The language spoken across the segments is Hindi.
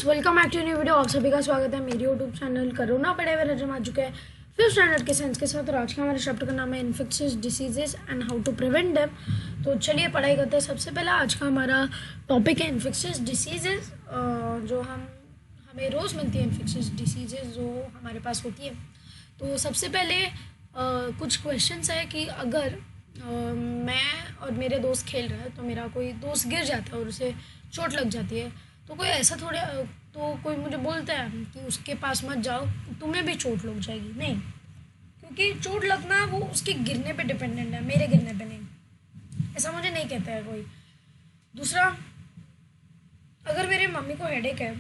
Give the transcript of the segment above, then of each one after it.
Welcome back to new video. आप सभी का स्वागत है मेरे यूट्यूब चैनल कोरोना पेडेवेरिज्म आ चुका है 5th स्टैंडर्ड के साइंस के साथ। और आज का हमारे चैप्टर का नाम है infectious diseases and how to prevent them. तो चलिए पढ़ाई करते हैं। सबसे पहला आज का हमारा टॉपिक है इन्फेक्शियस डिसीजेस, जो हमें रोज़ मिलती है। इन्फेक्शियस डिसीजेस जो हमारे पास होती है। तो सबसे पहले कुछ क्वेश्चंस है कि अगर मैं और मेरे दोस्त खेल रहे हैं तो मेरा कोई दोस्त गिर जाता है और उसे चोट लग जाती है, तो कोई ऐसा थोड़े तो कोई मुझे बोलता है कि उसके पास मत जाओ, तुम्हें भी चोट लग जाएगी। नहीं, क्योंकि चोट लगना वो उसके गिरने पे डिपेंडेंट है, मेरे गिरने पे नहीं। ऐसा मुझे नहीं कहता है कोई। दूसरा, अगर मेरे मम्मी को हेडेक है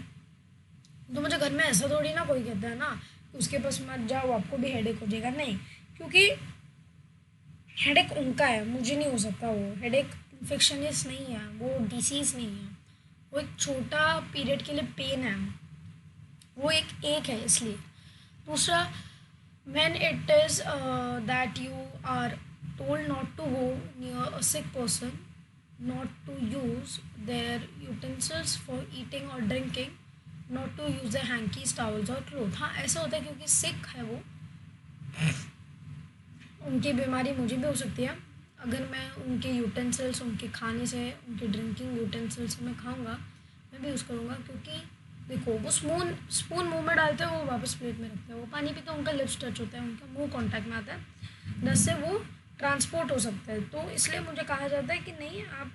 तो मुझे घर में ऐसा थोड़ी ना कोई कहता है ना कि उसके पास मत जाओ, आपको भी हेडेक हो जाएगा। नहीं, क्योंकि हेडेक उनका है, मुझे नहीं हो सकता। वो हेडेक इन्फेक्शनियस नहीं है, वो डिसीज़ नहीं है, वो एक छोटा पीरियड के लिए पेन है, वो एक है इसलिए। दूसरा, when it is that you are told not to go near a sick person, not to use their utensils for eating or drinking, not to use their hankies, towels और cloth। हाँ, ऐसा होता है क्योंकि sick है वो, उनकी बीमारी मुझे भी हो सकती है। अगर मैं उनके यूटेंसिल्स, उनके खाने से, उनके ड्रिंकिंग यूटेंसिल्स से मैं खाऊंगा, मैं भी यूज़ करूँगा। क्योंकि देखो, वो स्पून मुंह में डालते हैं, वो वापस प्लेट में रखते हैं। वो पानी पीते हैं, उनका लिप्स टच होता है, उनका मुंह कांटेक्ट में आता है, जिससे वो ट्रांसपोर्ट हो सकता है। तो इसलिए मुझे कहा जाता है कि नहीं, आप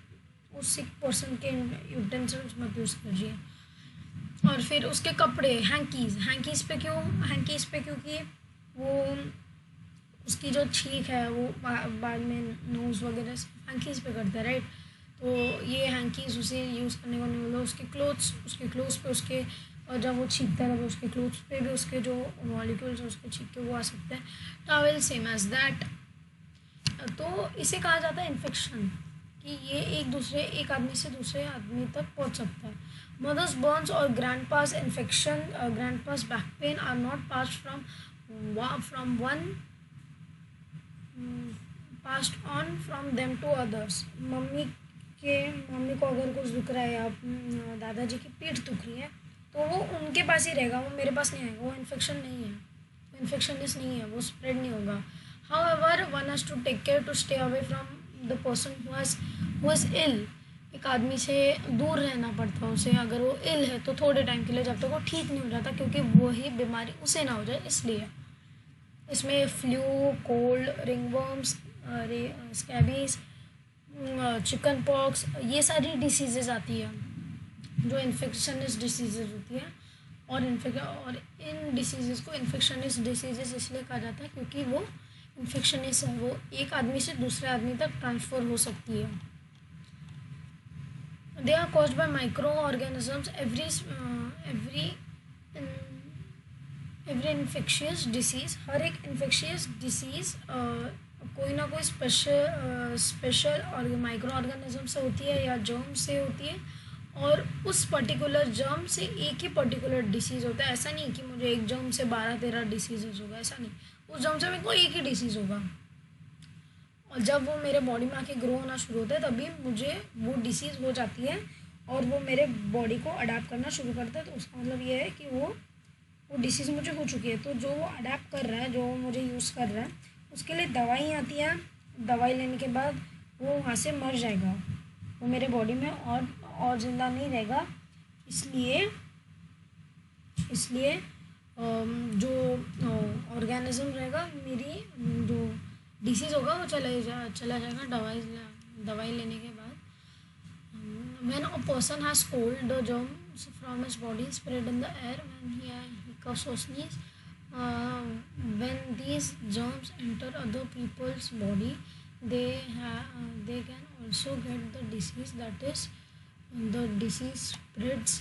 उस सिक पर्सन के यूटेंसिल्स मत यूज़ कीजिए। और फिर उसके कपड़े, हैंकीज़ पे क्यों? हैंकीज़ पे क्योंकि वो उसकी जो छींक है वो बाद में नोज़ वगैरह से हैंकीज़ पे करता है, राइट। तो ये हैंकीज़ उसे यूज़ करने को नहीं बोला। उसके क्लोथ्स पे उसके, और जब वो छींकता है तो उसके क्लोथ्स पे भी उसके जो मॉलिक्यूल्स उसके छींक के वो आ सकते हैं। Towel same as that. तो इसे कहा जाता है इन्फेक्शन, कि ये एक आदमी से दूसरे आदमी तक पहुंच सकता है। मदर्स बर्न्स और grand pass infection, grand pass back pain are not passed from one passed on from them to others. Mummy को अगर कुछ दुख रहा है या दादाजी की पीठ दुख रही है तो वो उनके पास ही रहेगा, वो मेरे पास नहीं आएगा। वो इन्फेक्शन नहीं है, वो इन्फेक्शनियस नहीं है, वो स्प्रेड नहीं होगा। However one has to take care to stay away from the person who is ill. एक आदमी से दूर रहना पड़ता है उसे, अगर वो इल है तो थोड़े टाइम के लिए, जब तक वो ठीक नहीं हो जाता, क्योंकि वही बीमारी उसे ना हो जाए इसलिए। इसमें flu, cold, रिंगवर्म्स, scabies, chicken pox, ये सारी डिसीजेज आती है जो इन्फेक्शनियस डिसीजेज होती है। और इन डिसीजेज को इन्फेक्शनियस डिसीजेज इसलिए कहा जाता है क्योंकि वो इन्फेक्शनियस है, वो एक आदमी से दूसरे आदमी तक ट्रांसफ़र हो सकती है। They are caused by micro organisms. Every infectious disease, हर एक इन्फेक्शियस डिसीज़ कोई ना कोई स्पेशल और माइक्रो ऑर्गेनिज्म से होती है या जर्म से होती है। और उस पर्टिकुलर जर्म से एक ही पर्टिकुलर डिसीज़ होता है। ऐसा नहीं कि मुझे एक जर्म से 12-13 डिसीजेज होगा, ऐसा नहीं। उस जर्म से मेरे को एक ही डिसीज़ होगा, और जब वो मेरे बॉडी में आके ग्रो होना शुरू होता है तभी मुझे वो डिसीज़ हो जाती है और वो मेरे बॉडी को अडाप्ट करना शुरू करता है। तो उसका मतलब ये है कि वो डिसीज़ मुझे हो चुकी है। तो जो वो अडेप्ट कर रहा है, जो मुझे यूज़ कर रहा है, उसके लिए दवाई आती है। दवाई लेने के बाद वो वहाँ से मर जाएगा, वो मेरे बॉडी में और ज़िंदा नहीं रहेगा। इसलिए जो ऑर्गेनिज्म रहेगा, मेरी जो डिसीज़ होगा वो चला जाएगा दवाई लेने के बाद। When a person has cold, the germs from his body spread in the air when he coughs or sneezes. When these germs enter other people's body, they can also get the disease. That is, the disease spreads.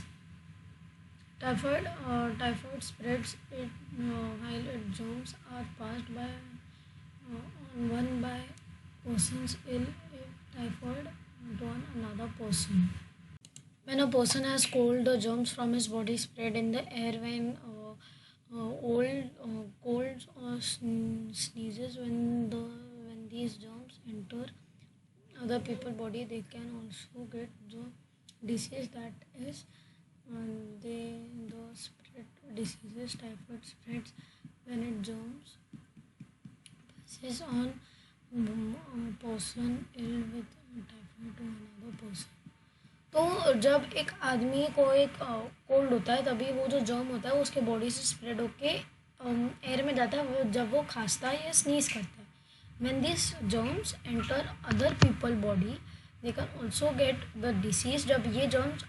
Typhoid spreads it while its germs are passed by one by persons ill with typhoid to another person. When a person has cold, the germs from his body spread in the air when colds or sneezes. When these germs enter other people's body, they can also get the disease. That is, they spread diseases. Typhoid spreads when it germs passes on person ill with typhoid to another person. तो जब एक आदमी को एक कोल्ड होता है तभी वो जो जर्म होता है उसके बॉडी से स्प्रेड होके एयर में जाता है जब वो खांसता है या स्नीज करता है. When these germs enter other people body, they can also get the disease. जब ये germs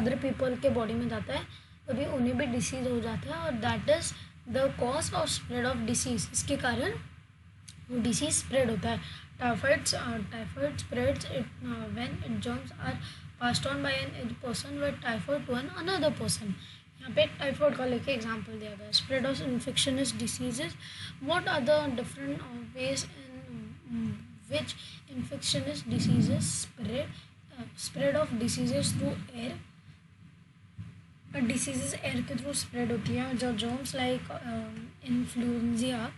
other people के body में जाता है तभी उन्हें भी disease हो जाता है और that is the cause of spread of disease. इसके कारण वो disease spread होता है. Typhoid spreads when germs are passed on by an person with typhoid to another person. यहाँ पे टाइफाइड का लेके एग्जाम्पल दिया गया. Spread of infectious diseases. What are the different ways in which infectious diseases spread of diseases through air. Diseases air के थ्रू स्प्रेड होती हैं. जो germs like influenza,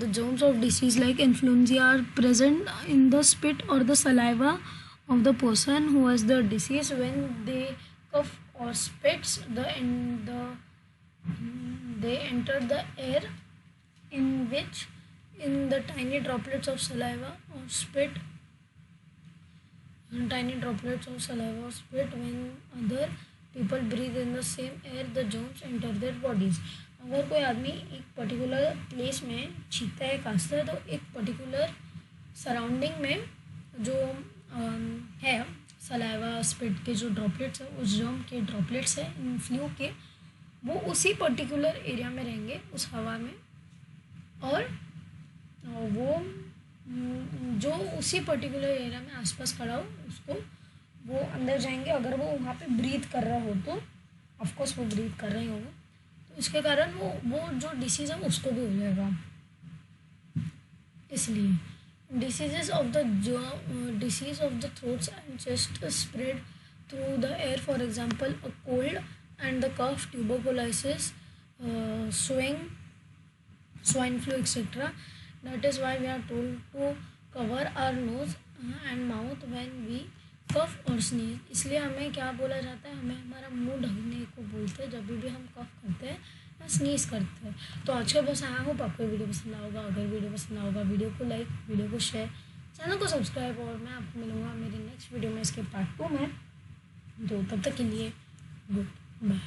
the germs of disease like influenza are present in the spit or the saliva of the person who has the disease. When they cough or spits, they enter the air in the tiny droplets of saliva or spit. Tiny droplets of saliva or spit. When other people breathe in the same air, the germs enter their bodies. अगर कोई आदमी एक पर्टिकुलर प्लेस में छींकता है, खांसता है, तो एक पर्टिकुलर सराउंडिंग में जो है सलाइवा स्पिट के जो ड्रॉपलेट्स है, उस जर्म के ड्रॉपलेट्स है इन फ्लू के, वो उसी पर्टिकुलर एरिया में रहेंगे उस हवा में. और वो जो उसी पर्टिकुलर एरिया में आसपास खड़ा हो उसको वो अंदर जाएंगे. अगर वो वहाँ पे ब्रीथ कर रहा हो तो ऑफकोर्स वो ब्रीथ कर रहे ही होगा, तो इसके कारण वो जो डिसीज़ है उसको भी हो जाएगा. इसलिए disease of the throats and chest spread through the air. For example, a cold and the cough, tuberculosis, swine flu, etc. That is why we are told to cover our nose and mouth when we कफ और स्नीज. इसलिए हमें क्या बोला जाता है, हमें हमारा मुंह ढकने को बोलते हैं जब भी हम कफ करते हैं या स्नीज करते हैं. तो आज का बस आया हूँ. आपको वीडियो पसंद आएगा. अगर वीडियो पसंद आएगा वीडियो को लाइक, वीडियो को शेयर, चैनल को सब्सक्राइब. और मैं आपको मिलूँगा मेरी नेक्स्ट वीडियो में इसके पार्ट 2 में. तो तब तक के लिए गुड बाय.